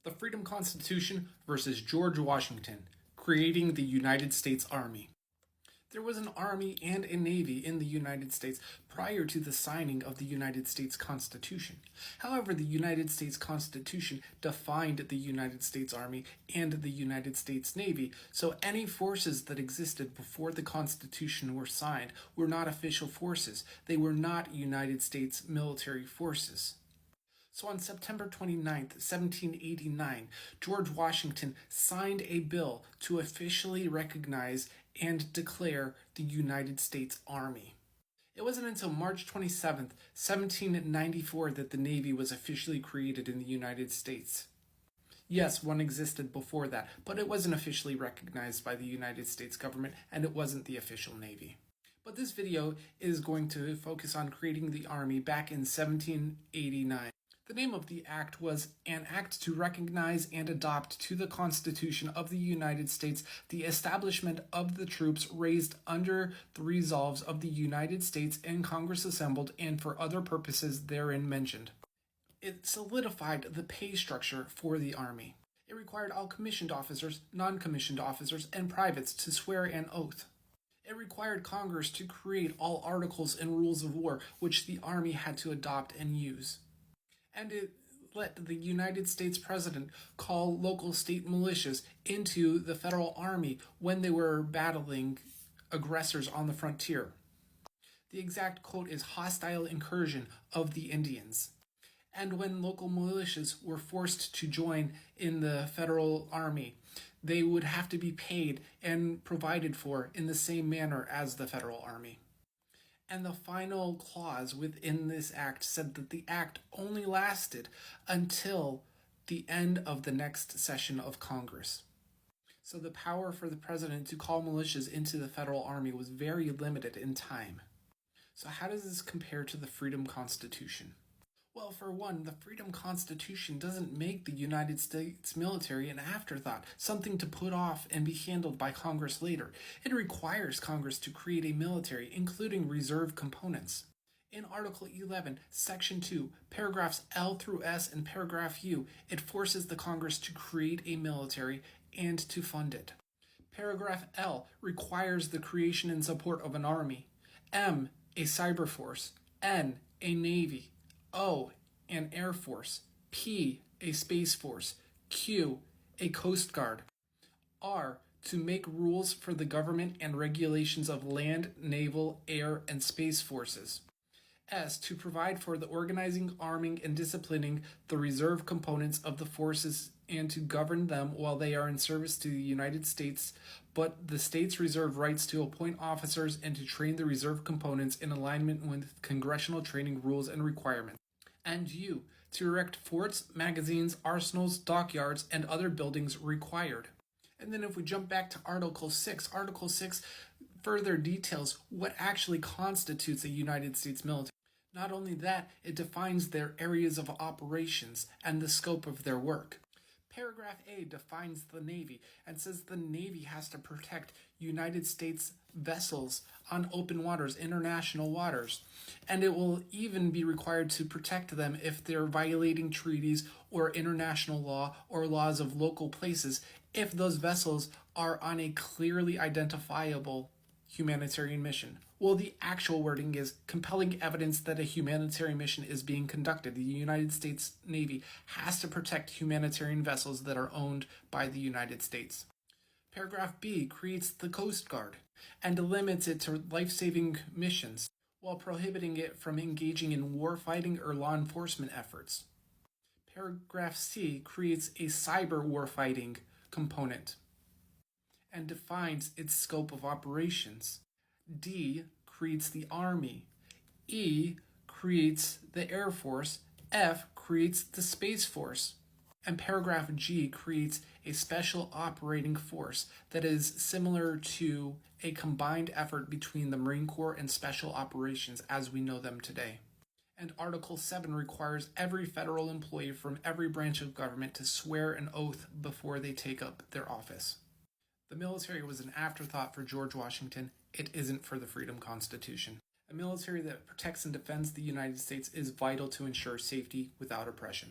The Freedom Constitution versus George Washington, creating the United States Army. There was an army and a navy in the United States prior to the signing of the United States Constitution. However, the United States Constitution defined the United States Army and the United States Navy, so any forces that existed before the Constitution were signed were not official forces. They were not United States military forces. So on September 29th, 1789, George Washington signed a bill to officially recognize and declare the United States Army. It wasn't until March 27th, 1794 that the Navy was officially created in the United States. Yes, one existed before that, but it wasn't officially recognized by the United States government, and it wasn't the official Navy. But this video is going to focus on creating the Army back in 1789. The name of the act was an act to recognize and adopt to the Constitution of the United States the establishment of the troops raised under the resolves of the United States and Congress assembled and for other purposes therein mentioned. It solidified the pay structure for the Army. It required all commissioned officers, non-commissioned officers, and privates to swear an oath. It required Congress to create all articles and rules of war which the Army had to adopt and use. And it let the United States President call local state militias into the federal army when they were battling aggressors on the frontier. The exact quote is hostile incursion of the Indians. And when local militias were forced to join in the federal army, they would have to be paid and provided for in the same manner as the federal army. And the final clause within this act said that the act only lasted until the end of the next session of Congress. So the power for the president to call militias into the federal army was very limited in time. So how does this compare to the Freedom Constitution? Well, for one, the Freedom Constitution doesn't make the United States military an afterthought, something to put off and be handled by Congress later. It requires Congress to create a military, including reserve components. In Article 11, Section 2, paragraphs L through S and paragraph U, it forces the Congress to create a military and to fund it. Paragraph L requires the creation and support of an army. M, a cyber force. N, a navy. O, an air force. P, a space force. Q, a coast guard. R, to make rules for the government and regulations of land, naval, air, and space forces. S, to provide for the organizing, arming, and disciplining the reserve components of the forces and to govern them while they are in service to the United States, but the states reserve rights to appoint officers and to train the reserve components in alignment with congressional training rules and requirements. And U, to erect forts, magazines, arsenals, dockyards, and other buildings required. And then if we jump back to Article 6 further details what actually constitutes a United States military. Not only that, it defines their areas of operations and the scope of their work. Paragraph A defines the Navy and says the Navy has to protect United States vessels on open waters, international waters, and it will even be required to protect them if they're violating treaties or international law or laws of local places if those vessels are on a clearly identifiable humanitarian mission. Well, the actual wording is compelling evidence that a humanitarian mission is being conducted. The United States Navy has to protect humanitarian vessels that are owned by the United States. Paragraph B creates the Coast Guard and limits it to life-saving missions while prohibiting it from engaging in warfighting or law enforcement efforts. Paragraph C creates a cyber warfighting component and defines its scope of operations. D creates the Army. E creates the Air Force. F creates the Space Force. And paragraph G creates a special operating force that is similar to a combined effort between the Marine Corps and Special Operations as we know them today. And Article 7 requires every federal employee from every branch of government to swear an oath before they take up their office. The military was an afterthought for George Washington. It isn't for the Freedom Constitution. A military that protects and defends the United States is vital to ensure safety without oppression.